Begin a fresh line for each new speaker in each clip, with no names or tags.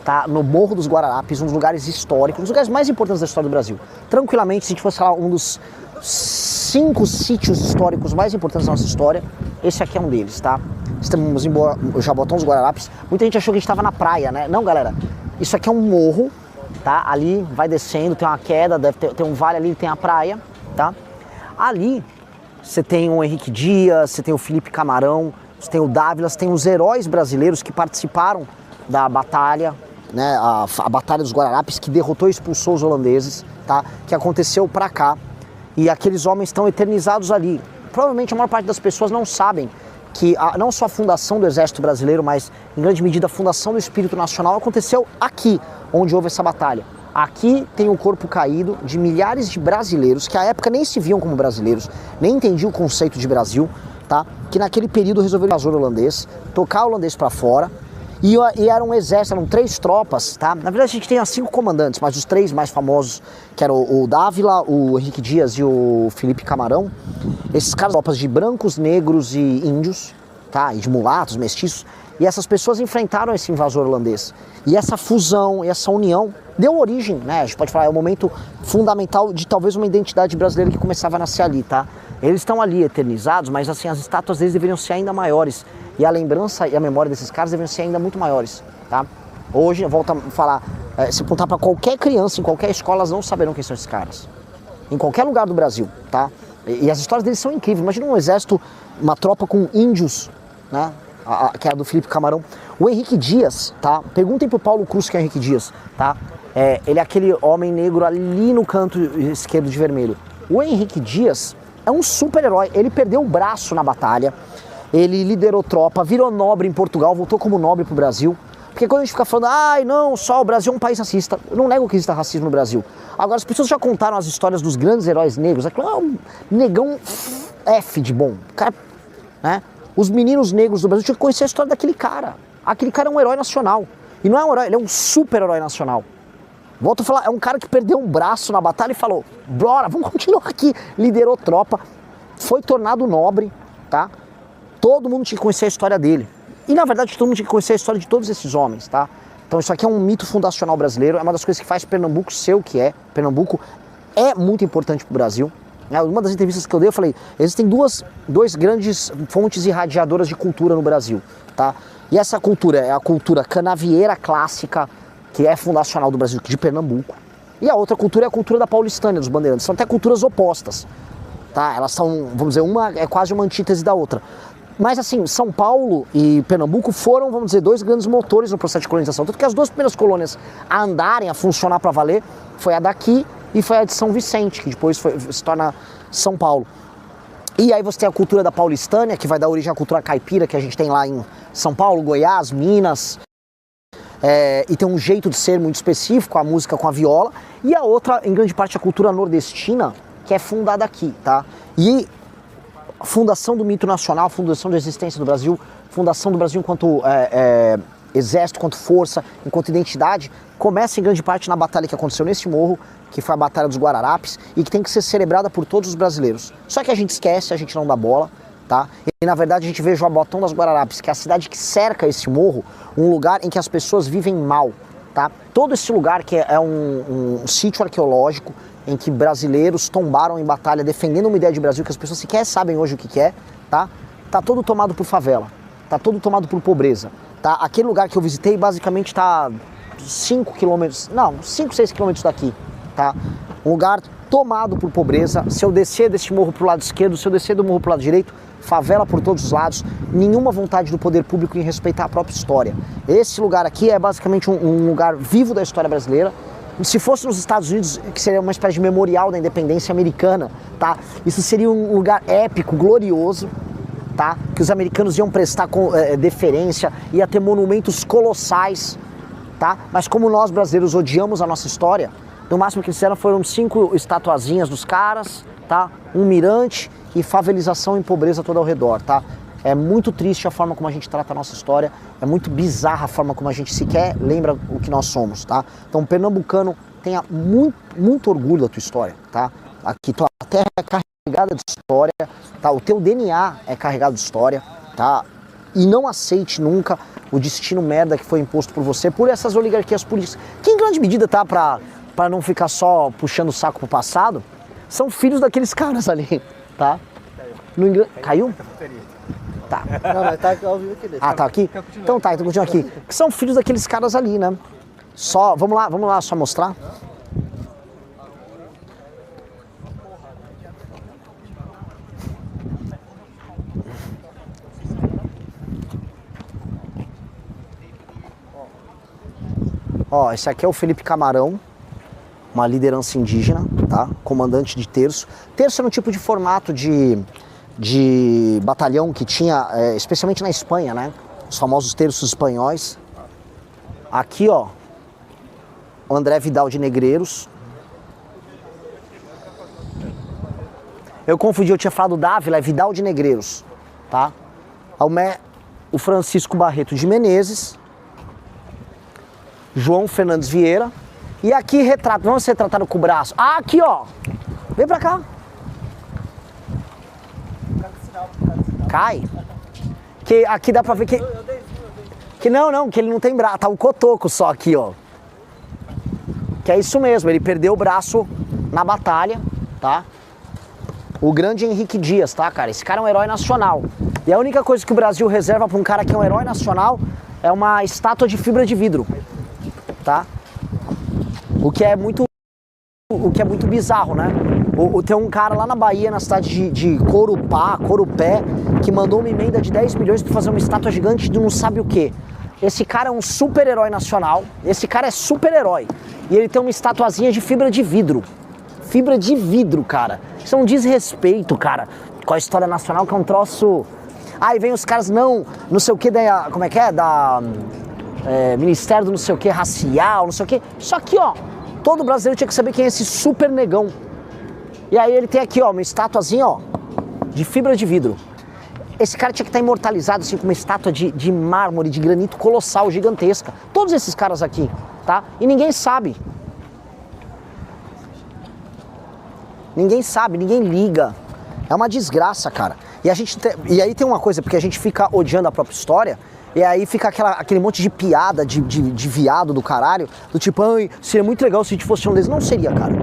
tá? No Morro dos Guararapes, um dos lugares históricos, um dos lugares mais importantes da história do Brasil. Tranquilamente, se a gente fosse falar um dos 5 sítios históricos mais importantes da nossa história, esse aqui é um deles, tá? Estamos em Jabotão dos Guararapes. Muita gente achou que a gente estava na praia, né? Não, galera, isso aqui é um morro, tá? Ali vai descendo, tem uma queda, deve ter um vale ali, tem a praia, tá? Ali você tem o Henrique Dias, você tem o Felipe Camarão, você tem o Dávila, você tem os heróis brasileiros que participaram da batalha, né? A Batalha dos Guararapes, que derrotou e expulsou os holandeses, tá? Que aconteceu pra cá. E aqueles homens estão eternizados ali. Provavelmente a maior parte das pessoas não sabem que não só a fundação do Exército Brasileiro, mas em grande medida a fundação do Espírito Nacional aconteceu aqui, onde houve essa batalha. Aqui tem o corpo caído de milhares de brasileiros, que à época nem se viam como brasileiros, nem entendiam o conceito de Brasil, tá? Que naquele período resolveram invasor holandês, tocar o holandês para fora, e era um exército, eram 3 tropas, tá? Na verdade a gente tem 5 comandantes, mas os 3 mais famosos, que eram o Dávila, o Henrique Dias e o Felipe Camarão, esses caras, tropas de brancos, negros e índios, tá? E de mulatos, mestiços, e essas pessoas enfrentaram esse invasor holandês. E essa fusão, essa união, deu origem, né? A gente pode falar, é um momento fundamental de talvez uma identidade brasileira que começava a nascer ali, tá? Eles estão ali eternizados, mas assim, as estátuas deles deveriam ser ainda maiores. E a lembrança e a memória desses caras deveriam ser ainda muito maiores, tá? Hoje, eu volto a falar, se apontar para qualquer criança, em qualquer escola, elas não saberão quem são esses caras. Em qualquer lugar do Brasil, tá? E as histórias deles são incríveis. Imagina um exército, uma tropa com índios, né? Que é a do Felipe Camarão. O Henrique Dias, tá? Perguntem pro Paulo Cruz que é o Henrique Dias, tá? Ele é aquele homem negro ali no canto esquerdo de vermelho. O Henrique Dias é um super-herói. Ele perdeu o braço na batalha, ele liderou tropa, virou nobre em Portugal, voltou como nobre pro Brasil. Porque quando a gente fica falando, ai não, só o Brasil é um país racista, eu não nego que exista racismo no Brasil. Agora, as pessoas já contaram as histórias dos grandes heróis negros, aquilo é um negão F de bom. Cara, né? Os meninos negros do Brasil tinham que conhecer a história daquele cara. Aquele cara é um herói nacional. E não é um herói, ele é um super-herói nacional. Volto a falar, é um cara que perdeu um braço na batalha e falou, bora, vamos continuar aqui. Liderou tropa, foi tornado nobre, tá? Todo mundo tinha que conhecer a história dele. E na verdade todo mundo tinha que conhecer a história de todos esses homens, tá? Então isso aqui é um mito fundacional brasileiro, é uma das coisas que faz Pernambuco ser o que é. Pernambuco é muito importante pro Brasil. Uma das entrevistas que eu dei, eu falei, existem duas grandes fontes irradiadoras de cultura no Brasil, tá? E essa cultura é a cultura canavieira clássica, que é fundacional do Brasil, de Pernambuco. E a outra cultura é a cultura da paulistânia, dos bandeirantes. São até culturas opostas, tá? Elas são, vamos dizer, uma é quase uma antítese da outra. Mas assim, São Paulo e Pernambuco foram, vamos dizer, 2 grandes motores no processo de colonização. Tanto que as 2 primeiras colônias a andarem, a funcionar para valer, foi a daqui e foi a de São Vicente, que depois se torna São Paulo. E aí você tem a cultura da paulistânia, que vai dar origem à cultura caipira, que a gente tem lá em São Paulo, Goiás, Minas. E tem um jeito de ser muito específico, a música com a viola. E a outra, em grande parte, a cultura nordestina, que é fundada aqui, tá? E a fundação do mito nacional, fundação da existência do Brasil, fundação do Brasil enquanto exército, enquanto força, enquanto identidade, começa em grande parte na batalha que aconteceu nesse morro, que foi a Batalha dos Guararapes, e que tem que ser celebrada por todos os brasileiros. Só que a gente esquece, a gente não dá bola, tá? E na verdade a gente vê Jabotão das Guararapes, que é a cidade que cerca esse morro, um lugar em que as pessoas vivem mal, tá? Todo esse lugar que é um sítio arqueológico, em que brasileiros tombaram em batalha defendendo uma ideia de Brasil que as pessoas sequer sabem hoje o que é, tá? Tá todo tomado por favela, tá todo tomado por pobreza, tá? Aquele lugar que eu visitei basicamente tá 5, 6 quilômetros daqui, tá? Um lugar tomado por pobreza. Se eu descer desse morro pro lado esquerdo, se eu descer do morro pro lado direito, favela por todos os lados, nenhuma vontade do poder público em respeitar a própria história. Esse lugar aqui é basicamente um lugar vivo da história brasileira. Se fosse nos Estados Unidos, que seria uma espécie de memorial da independência americana, tá? Isso seria um lugar épico, glorioso, tá? Que os americanos iam prestar deferência, ia ter monumentos colossais, tá? Mas como nós brasileiros odiamos a nossa história, no máximo que fizeram foram 5 estatuazinhas dos caras, tá? Um mirante e favelização e pobreza toda ao redor, tá? É muito triste a forma como a gente trata a nossa história, é muito bizarra a forma como a gente sequer lembra o que nós somos, tá? Então, pernambucano, tenha muito orgulho da tua história, tá? Aqui tua terra é carregada de história, tá? O teu DNA é carregado de história, tá? E não aceite nunca o destino merda que foi imposto por você, por essas oligarquias políticas, que em grande medida, tá, pra não ficar só puxando o saco pro passado, são filhos daqueles caras ali, tá? Caiu? Tá.
Não, mas tá ao vivo aqui.
Ah, tá aqui? Então tá, então continua aqui. Que são filhos daqueles caras ali, né? Só, vamos lá só mostrar. Ó, esse aqui é o Felipe Camarão, uma liderança indígena, tá? Comandante de terço. Terço era um tipo de formato de batalhão que tinha, especialmente na Espanha, né? Os famosos terços espanhóis. Aqui, ó, o André Vidal de Negreiros. Eu confundi, eu tinha falado Dávila, é Vidal de Negreiros, tá? O Francisco Barreto de Menezes. João Fernandes Vieira. E aqui retrato, vamos retratado com o braço. Ah, aqui, ó. Vem pra cá. Cai. Que aqui dá pra ver que... Que não, que ele não tem braço. Tá o cotoco só aqui, ó. Que é isso mesmo, ele perdeu o braço na batalha, tá? O grande Henrique Dias, tá, cara? Esse cara é um herói nacional. E a única coisa que o Brasil reserva pra um cara que é um herói nacional é uma estátua de fibra de vidro. Tá? O que é muito bizarro, né? Tem um cara lá na Bahia, na cidade de Corupé, que mandou uma emenda de 10 milhões para fazer uma estátua gigante de não sabe o quê. Esse cara é um super-herói nacional, esse cara é super-herói. E ele tem uma estatuazinha de fibra de vidro. Fibra de vidro, cara. Isso é um desrespeito, cara, com a história nacional, que é um troço... Aí vem os caras, não sei o que, como é que é? Ministério do não sei o que, racial, não sei o que. Só que, ó, todo brasileiro tinha que saber quem é esse super negão. E aí ele tem aqui, ó, uma estatuazinha, ó, de fibra de vidro. Esse cara tinha que estar imortalizado, assim, com uma estátua de mármore, de granito colossal, gigantesca. Todos esses caras aqui, tá? E ninguém sabe. Ninguém sabe, ninguém liga. É uma desgraça, cara. E aí tem uma coisa, porque a gente fica odiando a própria história. E aí fica aquele monte de piada de viado do caralho, do tipo, ai, seria muito legal se a gente fosse holandês. Não seria, cara.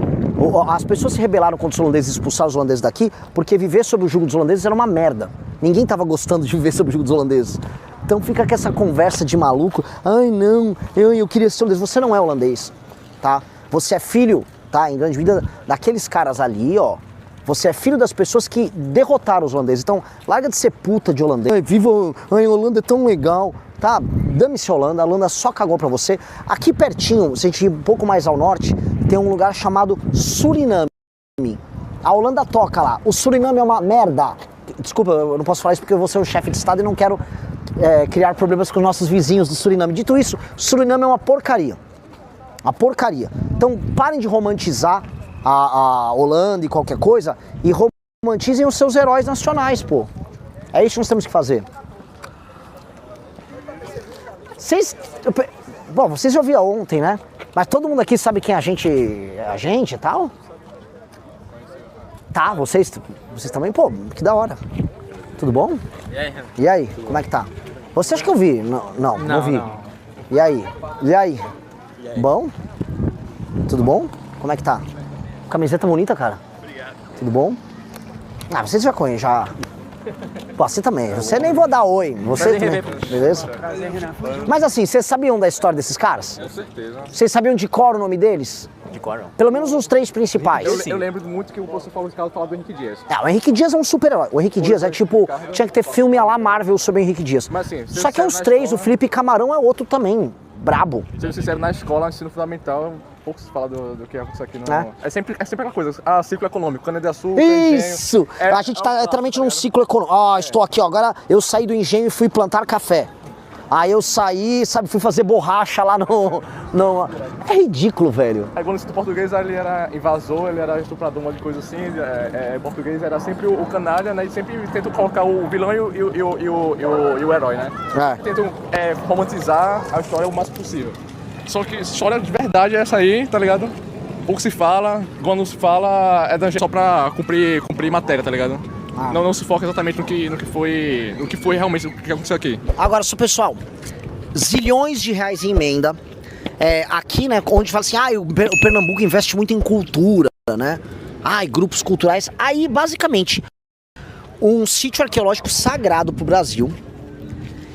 As pessoas se rebelaram contra os holandeses e expulsaram os holandeses daqui porque viver sob o jugo dos holandeses era uma merda. Ninguém tava gostando de viver sob o jugo dos holandeses. Então fica com essa conversa de maluco, ai não, eu queria ser holandês. Você não é holandês, tá? Você é filho, tá, em grande medida, daqueles caras ali, ó. Você é filho das pessoas que derrotaram os holandeses. Então, larga de ser puta de holandês. Ai, viva, ai, a Holanda é tão legal. Tá, dane-se a Holanda só cagou pra você. Aqui pertinho, se a gente ir um pouco mais ao norte, tem um lugar chamado Suriname. A Holanda toca lá. O Suriname é uma merda. Desculpa, eu não posso falar isso porque eu vou ser o chefe de estado e não quero criar problemas com os nossos vizinhos do Suriname. Dito isso, Suriname é uma porcaria. Uma porcaria. Então, parem de romantizar a Holanda e qualquer coisa e romantizem os seus heróis nacionais, pô. É isso que nós temos que fazer. Vocês já ouviram ontem, né? Mas todo mundo aqui sabe quem a gente e tal? Tá, vocês também, pô, que da hora. Tudo bom? E aí, como é que tá? Você acha que eu vi? Não vi. Não. E aí? Bom? Tudo bom? Como é que tá? Camiseta bonita, cara.
Obrigado.
Tudo bom? Ah, vocês já conhecem, já... Pô, você também. Você nem vou dar oi. Você também. Beleza? Mas assim, vocês sabiam da história desses caras?
Com certeza.
Vocês sabiam de cor o nome deles?
De cor não.
Pelo menos os 3 principais.
Eu lembro muito que o professor Paulo Ricardo falava do Henrique Dias.
O Henrique Dias é um super-herói. O Henrique Dias é tipo... Tinha que ter filme a lá Marvel sobre o Henrique Dias.
Mas, assim,
só que é os 3, o Felipe Camarão é outro também. Brabo.
Sendo sincero, na escola, ensino fundamental, pouco se fala do que acontece aqui no... É sempre aquela coisa, ciclo econômico, cana-de-açúcar,
isso! A gente tá literalmente num ciclo econômico. Estou aqui, ó, agora eu saí do engenho e fui plantar café. Aí eu saí, sabe, fui fazer borracha lá no... É ridículo, velho.
Aí quando o português ele era invasor, ele era estuprador, uma coisa assim, português era sempre o canalha, né, e sempre tentam colocar o vilão e o herói, né? Tentam romantizar a história o máximo possível. Só que história de verdade é essa aí, tá ligado? Pouco se fala, quando se fala é só pra cumprir matéria, tá ligado? Não se foca exatamente no que foi realmente o que aconteceu aqui.
Agora, só pessoal, zilhões de reais em emenda. Aqui, né, onde fala assim, o Pernambuco investe muito em cultura, né? Grupos culturais. Aí, basicamente, um sítio arqueológico sagrado pro Brasil.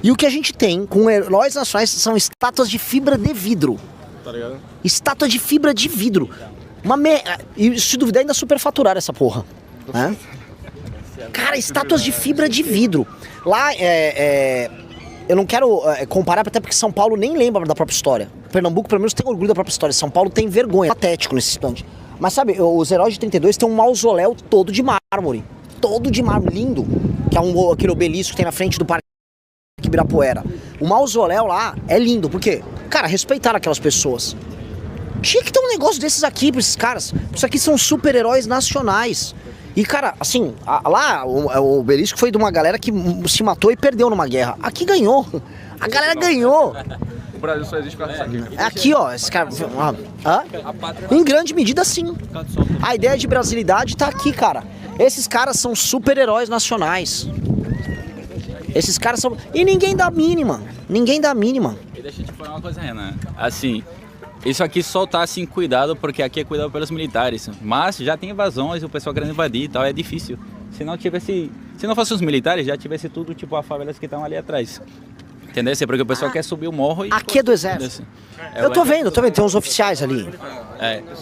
E o que a gente tem com heróis nacionais são estátuas de fibra de vidro.
Tá ligado?
Estátua de fibra de vidro. E se duvidar, ainda superfaturaram essa porra. Né? Cara, estátuas de fibra de vidro. Lá, eu não quero comparar, até porque São Paulo nem lembra da própria história. Pernambuco, pelo menos, tem orgulho da própria história. São Paulo tem vergonha. Patético nesse instante. Mas sabe, os heróis de 32 tem um mausoléu todo de mármore. Todo de mármore, lindo. Que é aquele obelisco que tem na frente do Parque Ibirapuera. O mausoléu lá é lindo, porque, cara, respeitaram aquelas pessoas. Tinha que ter um negócio desses aqui pra esses caras. Isso aqui são super-heróis nacionais. E, cara, assim, lá o obelisco foi de uma galera que se matou e perdeu numa guerra. Aqui ganhou. A galera ganhou.
O Brasil só existe por causa disso aqui.
Aqui, ó, esse cara... Em grande medida, sim. A ideia de brasilidade tá aqui, cara. Esses caras são super-heróis nacionais. Esses caras são... E ninguém dá mínima. Ninguém dá mínima.
E deixa eu te falar uma coisa, Renan. Assim... Isso aqui só tá assim cuidado porque aqui é cuidado pelos militares, mas já tem invasões, o pessoal querendo invadir e tal, é difícil. Se não fosse os militares, já tivesse tudo tipo as favelas que estão ali atrás. Entendeu? Porque o pessoal quer subir o morro e...
Aqui é do exército. Eu tô vendo, tem uns oficiais ali.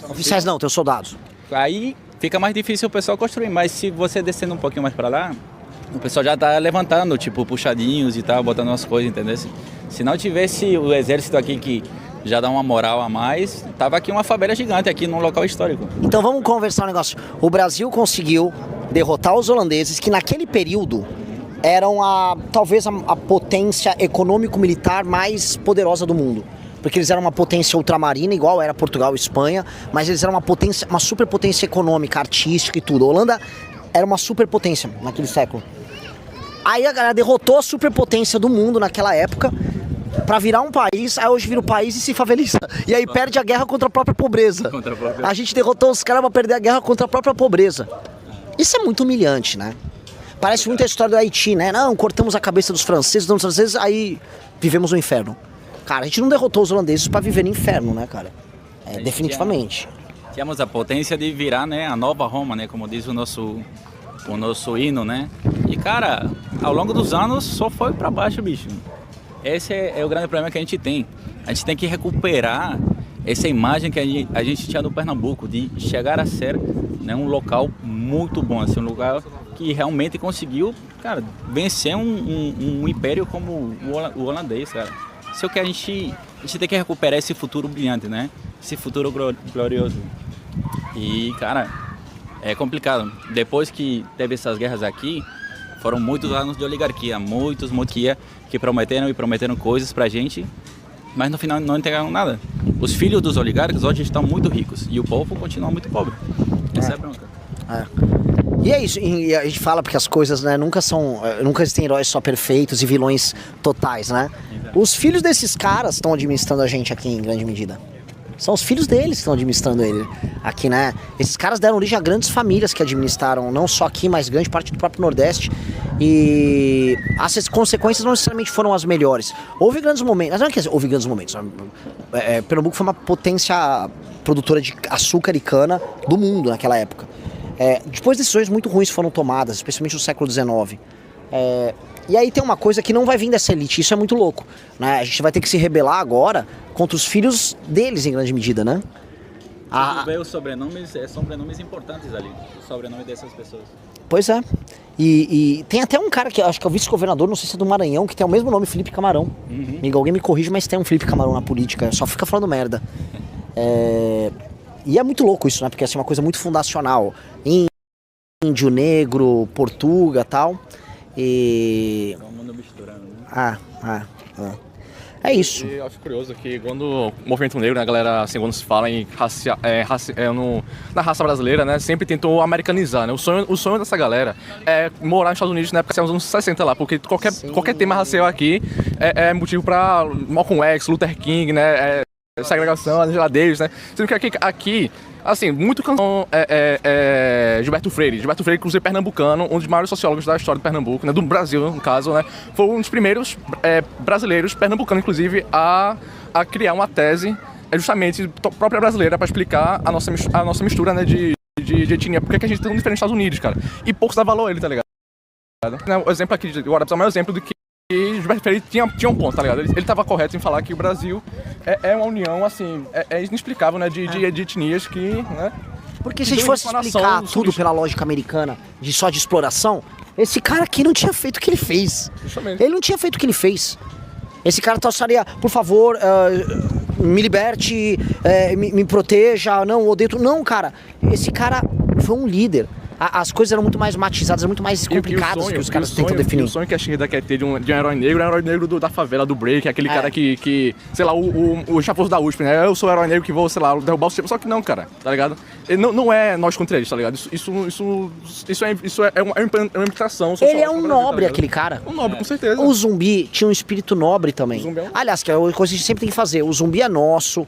Oficiais não, tem os soldados.
Aí fica mais difícil o pessoal construir, mas se você descendo um pouquinho mais pra lá, o pessoal já tá levantando, tipo, puxadinhos e tal, botando umas coisas, entendeu? Se não tivesse o exército aqui que já dá uma moral a mais, tava aqui uma favela gigante aqui num local histórico.
Então vamos conversar um negócio. O Brasil conseguiu derrotar os holandeses, que naquele período eram talvez a potência econômico-militar mais poderosa do mundo. Porque eles eram uma potência ultramarina, igual era Portugal e Espanha, mas eles eram uma superpotência econômica, artística e tudo. A Holanda era uma superpotência naquele século. Aí a galera derrotou a superpotência do mundo naquela época, pra virar um país, aí hoje vira o país e se faveliza. E aí perde a guerra contra a própria pobreza. A gente derrotou os caras pra perder a guerra contra a própria pobreza. Isso é muito humilhante, né? Parece muito a história do Haiti, né? Não, cortamos a cabeça dos franceses, aí vivemos no inferno. Cara, a gente não derrotou os holandeses pra viver no inferno, né, cara? Definitivamente.
Tínhamos a potência de virar, né, a nova Roma, né, como diz o nosso hino, né? E, cara, ao longo dos anos só foi pra baixo, bicho. Esse é o grande problema que a gente tem. A gente tem que recuperar essa imagem que a gente tinha do Pernambuco, de chegar a ser, né, um local muito bom, assim, um lugar que realmente conseguiu, cara, vencer um império como o holandês, cara. Isso é o que a gente tem que recuperar, esse futuro brilhante, né? Esse futuro glorioso. E, cara, é complicado. Depois que teve essas guerras aqui, foram muitos anos de oligarquia, muitos que prometeram coisas pra gente, mas no final não entregaram nada. Os filhos dos oligarcas hoje estão muito ricos e o povo continua muito pobre. Essa é a bronca.
E é isso, e a gente fala porque as coisas, né, nunca existem heróis só perfeitos e vilões totais, né? Exato. Os filhos desses caras estão administrando a gente aqui em grande medida. São os filhos deles que estão administrando ele aqui, né? Esses caras deram origem a grandes famílias que administraram, não só aqui, mas grande parte do próprio Nordeste. E as consequências não necessariamente foram as melhores. Houve grandes momentos, não é que houve grandes momentos. Pernambuco foi uma potência produtora de açúcar e cana do mundo naquela época. Depois decisões muito ruins foram tomadas, especialmente no século XIX. E aí tem uma coisa que não vai vir dessa elite, isso é muito louco, né? A gente vai ter que se rebelar agora contra os filhos deles, em grande medida, né?
Você vê os sobrenomes importantes ali, o sobrenome dessas pessoas.
Pois é. E tem até um cara que acho que é o vice-governador, não sei se é do Maranhão, que tem o mesmo nome, Felipe Camarão. Alguém me corrige, mas tem um Felipe Camarão na política, só fica falando merda. E é muito louco isso, né? Porque assim, é uma coisa muito fundacional. Índio, negro, portuga e tal. E...
Todo mundo misturando, né?
É isso.
E eu acho curioso que quando o movimento negro, né, a galera, assim, quando se fala em na raça brasileira, né, sempre tentou americanizar, né? O sonho dessa galera é morar nos Estados Unidos na época dos anos 60 lá, porque qualquer tema racial aqui é motivo pra Malcolm X, Luther King, né? segregação, as geladeiras, né? Sendo que aqui assim, muito canção Gilberto Freire. Gilberto Freire, inclusive pernambucano, um dos maiores sociólogos da história do Pernambuco, né? Do Brasil, no caso, né? Foi um dos primeiros brasileiros, pernambucanos, inclusive, a criar uma tese justamente própria brasileira para explicar a nossa mistura, né? De etnia. Por que a gente tem tão diferente dos Estados Unidos, cara? E pouco dá valor a ele, tá ligado? O exemplo aqui de Guarapes é o maior exemplo do que Gilberto Freire tinha um ponto, tá ligado? Ele tava correto em falar que o Brasil é uma união, assim, inexplicável, né? De etnias que, né?
Porque se a gente fosse explicar tudo pela lógica americana, só de exploração, esse cara aqui não tinha feito o que ele fez. Justamente. Ele não tinha feito o que ele fez. Esse cara estaria, por favor, me liberte, me proteja, não, odeio tudo. Não, cara, esse cara foi um líder. As coisas eram muito mais matizadas, muito mais complicadas que os caras tentam definir.
O sonho que a esquerda quer ter de um herói negro é um herói negro da favela, do break, aquele cara que sei lá, o chafoso da USP, né? Eu sou o herói negro que vou, sei lá, derrubar o sistema. Só que não, cara, tá ligado? Não é nós contra eles, tá ligado? Isso é uma imitação social.
Ele é um nobre, aquele cara.
Um nobre, com certeza.
O Zumbi tinha um espírito nobre também. Aliás, que é uma coisa que a gente sempre tem que fazer. O Zumbi é nosso.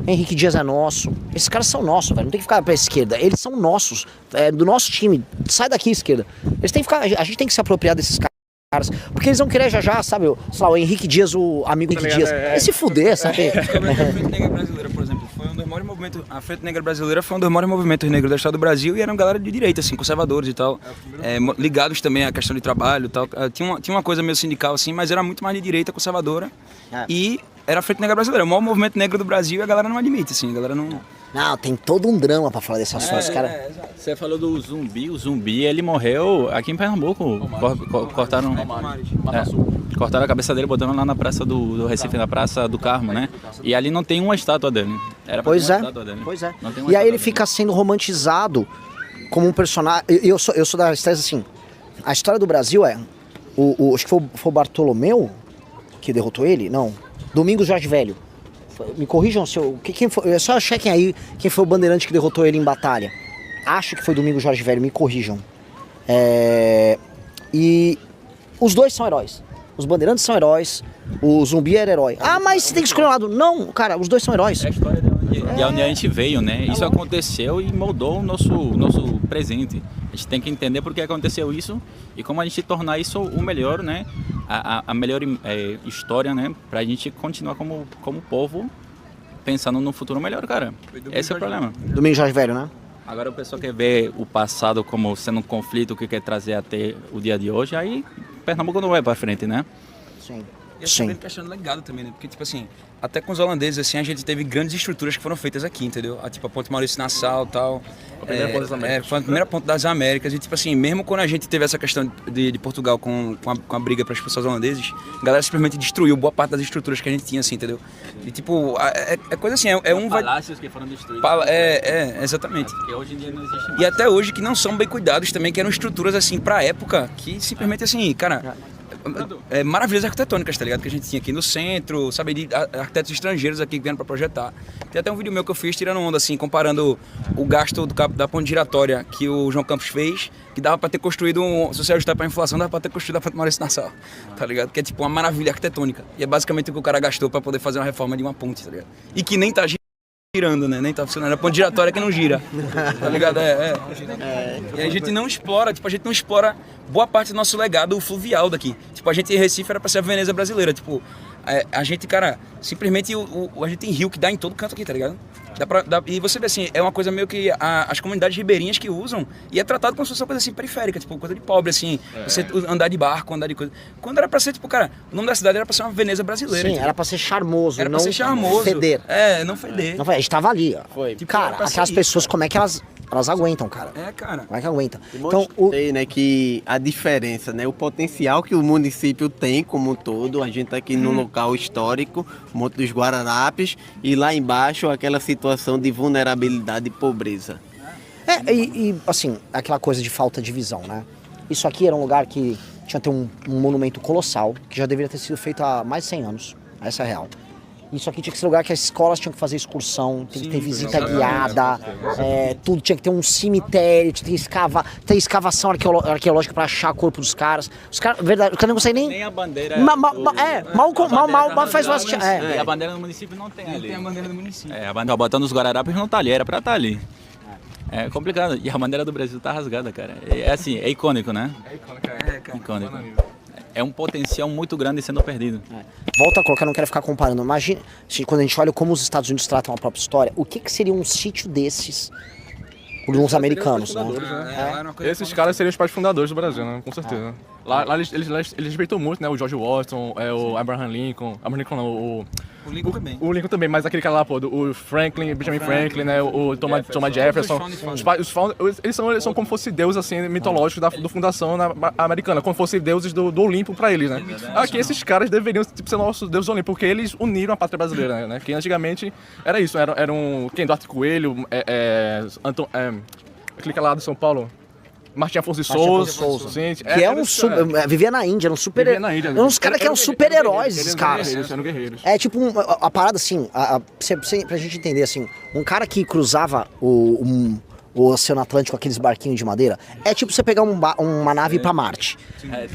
Henrique Dias é nosso. Esses caras são nossos, velho. Não tem que ficar pra esquerda. Eles são nossos. Do nosso time. Sai daqui, esquerda. Eles têm que ficar. A gente tem que se apropriar desses caras. Porque eles vão querer já, sabe? Sei lá, o Henrique Dias, o amigo Henrique Dias. É se fuder, sabe?
A Frente Negra Brasileira, por exemplo, foi um dos maiores movimentos. A Frente Negra Brasileira foi um dos maiores movimentos negros da história do Brasil e eram galera de direita, assim, conservadores e tal. Ligados também à questão de trabalho e tal. Tinha uma coisa meio sindical, assim, mas era muito mais de direita, conservadora. E era a Frente Negra Brasileira, o maior movimento negro do Brasil e a galera não admite, assim, a galera não...
Não, tem todo um drama pra falar desse assunto, cara.
Você falou do Zumbi, o Zumbi, ele morreu aqui em Pernambuco, cortaram a cabeça dele, botando lá na praça do Recife, na Praça do Carmo, né? E ali não tem uma estátua dele. Era pra ter uma estátua dele.
Pois é. E aí ele fica sendo romantizado como um personagem... Eu sou da tese assim, a história do Brasil acho que foi o Bartolomeu que derrotou ele? Não. Domingos Jorge Velho. Me corrijam quem foi, só chequem aí quem foi o bandeirante que derrotou ele em batalha. Acho que foi Domingos Jorge Velho, me corrijam. E os dois são heróis. Os bandeirantes são heróis, o Zumbi era herói. Ah, mas você tem que escolher um lado. Não, cara, os dois são heróis.
É a história de onde a gente veio, né? Isso aconteceu e moldou o nosso presente. A gente tem que entender por que aconteceu isso e como a gente tornar isso o melhor, né? A melhor história, né? Pra gente continuar como povo pensando no futuro melhor, cara. Esse é o problema.
Domingos Jorge Velho, né?
Agora o pessoal quer ver o passado como sendo um conflito que quer trazer até o dia de hoje, aí Pernambuco não vai pra frente, né?
Sim.
E essa é questão de legado também, né? Porque, tipo assim, até com os holandeses, assim, a gente teve grandes estruturas que foram feitas aqui, entendeu? Tipo, a Ponte Maurício Nassau e tal.
A primeira ponte das Américas.
Foi a primeira ponte das Américas. E, tipo assim, mesmo quando a gente teve essa questão de Portugal com a briga para expulsar os holandeses, a galera simplesmente destruiu boa parte das estruturas que a gente tinha, assim, entendeu? E, tipo, é coisa assim,
palácios que foram destruídos.
Exatamente.
Que hoje em dia não existe mais.
E até hoje que não são bem cuidados também, que eram estruturas, assim, pra época, que simplesmente, assim, cara... maravilhas arquitetônicas, tá ligado? Que a gente tinha aqui no centro, sabe? De arquitetos estrangeiros aqui que vieram pra projetar. Tem até um vídeo meu que eu fiz tirando onda, assim, comparando o gasto da ponte giratória que o João Campos fez, que dava pra ter construído, se você ajustar pra inflação, dava pra ter construído a Ponte Maurício Nassau, tá ligado? Que é tipo uma maravilha arquitetônica. E é basicamente o que o cara gastou pra poder fazer uma reforma de uma ponte, tá ligado? E que nem tá girando, né? Nem tá funcionando. A ponte giratória que não gira, tá ligado? E a gente não explora, tipo, boa parte do nosso legado fluvial daqui. Tipo, a gente em Recife era pra ser a Veneza brasileira, tipo, a gente, cara, simplesmente a gente tem rio que dá em todo canto aqui, tá ligado? E você vê assim, é uma coisa meio que as comunidades ribeirinhas que usam e é tratado como se fosse uma coisa assim periférica, tipo, coisa de pobre, assim, você andar de barco, andar de coisa. Quando era pra ser, tipo, cara, o nome da cidade era pra ser uma Veneza brasileira.
Sim,
tipo.
era pra ser charmoso,
era
não
pra ser charmoso.
Feder.
Não feder.
Não, a gente tava ali, ó.
Foi. Tipo,
cara, aquelas pessoas, como é que elas aguentam, cara?
Cara.
Como é que aguentam?
Então, né, que a diferença, né, o potencial que o município tem como um todo, a gente tá aqui no local histórico, Monte dos Guararapes, e lá embaixo aquela situação de vulnerabilidade e pobreza.
Assim, aquela coisa de falta de visão, né? Isso aqui era um lugar que tinha que ter um monumento colossal, que já deveria ter sido feito há mais de 100 anos, essa é a real. Isso aqui tinha que ser lugar que as escolas tinham que fazer excursão, tinha que ter visita guiada, tudo tinha que ter um cemitério, tinha que ter escavação arqueológica pra achar o corpo dos caras. Os caras, verdade, o cara não consegue nem
a bandeira.
Mal faz o
E a bandeira do município não tem ali. Tem a bandeira do município. A bandeira botando os Guararapes não tá ali, era pra estar ali. É complicado. E a bandeira do Brasil tá rasgada, cara. É assim, é icônico, né? Icônico. É um potencial muito grande sendo perdido.
Volta a colocar, não quero ficar comparando. Imagina, quando a gente olha como os Estados Unidos tratam a própria história, o que seria um sítio desses para os americanos, né?
Esses caras seriam os pais fundadores do Brasil, né? Com certeza. Lá eles respeitam muito, né? O George Washington, o Abraham Lincoln. O Lincoln também. O Lincoln também, mas aquele cara lá, pô, o Benjamin Franklin, né? O Thomas Jefferson. Eles são como fossem deuses, assim, mitológicos da fundação americana, como fossem deuses do Olimpo pra eles, né? Aqui esses caras deveriam ser nossos deuses do Olimpo, porque eles uniram a pátria brasileira, né? Que antigamente era isso, era um Duarte Coelho, aquele cara lá de São Paulo. Martim Afonso de Souza.
Vivia na Índia, eram super. Eram uns caras que eram super-heróis, esses caras.
Eram guerreiros.
É tipo a parada assim, pra gente entender assim, um cara que cruzava o Oceano Atlântico com aqueles barquinhos de madeira, é tipo você pegar uma nave e ir pra Marte.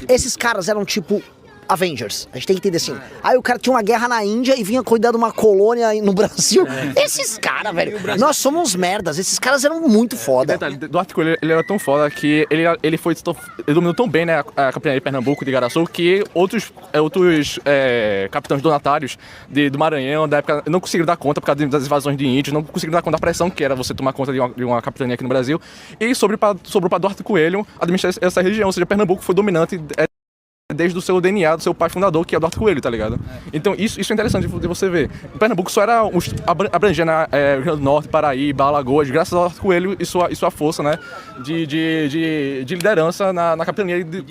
Esses caras eram tipo Avengers, a gente tem que entender assim. Aí o cara tinha uma guerra na Índia e vinha cuidar de uma colônia no Brasil. Esses caras, velho, nós somos uns merdas, esses caras eram muito foda.
Duarte Coelho, ele era tão foda que ele dominou tão bem, né, a capitania de Pernambuco, de Igaraçu, que outros capitães donatários do Maranhão, da época, não conseguiram dar conta por causa das invasões de índios, não conseguiram dar conta da pressão que era você tomar conta de uma capitania aqui no Brasil. E sobrou para Duarte Coelho administrar essa região, ou seja, Pernambuco foi dominante desde o seu DNA, do seu pai fundador, que é o Duarte Coelho, tá ligado? Então isso é interessante de você ver. Pernambuco só era abrangendo Rio Grande do Norte, Paraíba, Alagoas, graças ao Duarte Coelho e sua força, né, de liderança na capitania. Ele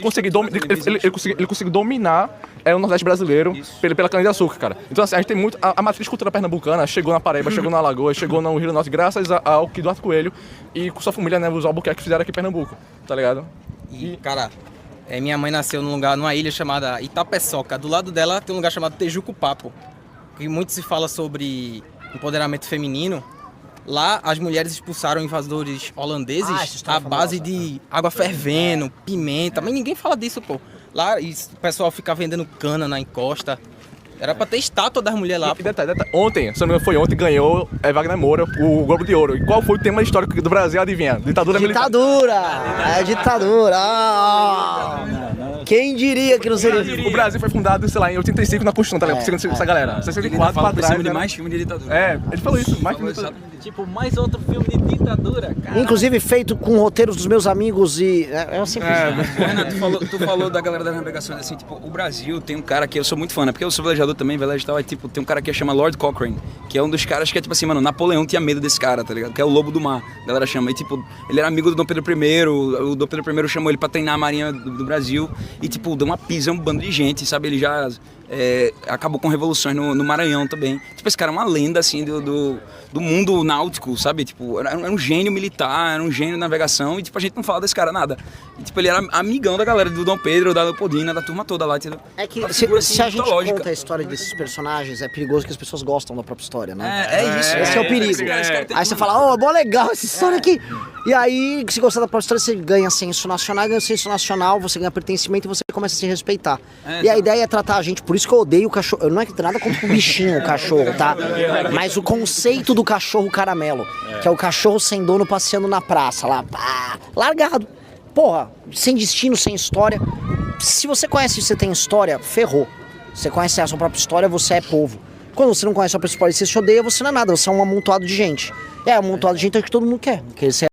conseguiu dominar o Nordeste brasileiro pela cana-de-açúcar, cara. Então assim, a gente tem muito... A matriz cultura pernambucana chegou na Paraíba, chegou na Alagoas, chegou no Rio Grande do Norte, graças ao que Duarte Coelho e com sua família, né, os Albuquerque fizeram aqui em Pernambuco, tá ligado?
Cara... minha mãe nasceu numa ilha chamada Itapeçoca. Do lado dela tem um lugar chamado Tejucupapo, que muito se fala sobre empoderamento feminino. Lá as mulheres expulsaram invasores holandeses à base de água fervendo, pimenta, mas ninguém fala disso, pô. Lá o pessoal fica vendendo cana na encosta. Era pra ter estátua das mulheres lá.
Detalhe, ontem, se não me engano, foi ontem, ganhou Wagner Moura o Globo de Ouro. E qual foi o tema histórico do Brasil, adivinha? Ditadura militar.
Ditadura! Quem diria que não seria?
O Brasil foi fundado, sei lá, em 85 na Constituição, tá ligado? Segundo essa galera. 64 pra trás.
De mais filme de ditadura.
Ele falou isso, mais filme de ditadura.
Tipo, mais outro filme de ditadura, cara.
Inclusive feito com roteiros dos meus amigos e...
Renato, tu falou da galera das navegações, assim, tipo, o Brasil tem um cara que eu sou muito fã, né? Porque eu sou velejador também, velejo e tal, tipo, tem um cara que chama Lord Cochrane, que é um dos caras que é tipo assim, mano, Napoleão tinha medo desse cara, tá ligado? Que é o lobo do mar, a galera chama. E tipo, ele era amigo do Dom Pedro I, o Dom Pedro I chamou ele pra treinar a marinha do Brasil e tipo, deu uma pisa, um bando de gente, sabe? Ele já acabou com revoluções no Maranhão também. Tipo, esse cara é uma lenda, assim, do mundo náutico, sabe? Tipo, era um gênio militar, era um gênio de navegação e tipo, a gente não fala desse cara nada. E tipo, ele era amigão da galera do Dom Pedro, da Leopoldina, da turma toda lá, entendeu?
É que se a gente conta a história desses personagens, é perigoso que as pessoas gostam da própria história, né?
Isso.
Esse é o perigo. Aí você fala, bom, legal essa história aqui. E aí, se gostar da própria história, você ganha senso nacional, você ganha pertencimento e você começa a se respeitar. E a ideia é tratar a gente, por isso que eu odeio o cachorro. Não é que tem nada contra o bichinho, o cachorro, tá? Mas o conceito do cachorro caramelo, que é o cachorro sem dono passeando na praça, lá, largado. Porra, sem destino, sem história. Se você conhece e você tem história, ferrou. Você conhece a sua própria história, você é povo. Quando você não conhece a própria história e você se odeia, você não é nada, você é um amontoado de gente. Um amontoado de gente é o que todo mundo quer.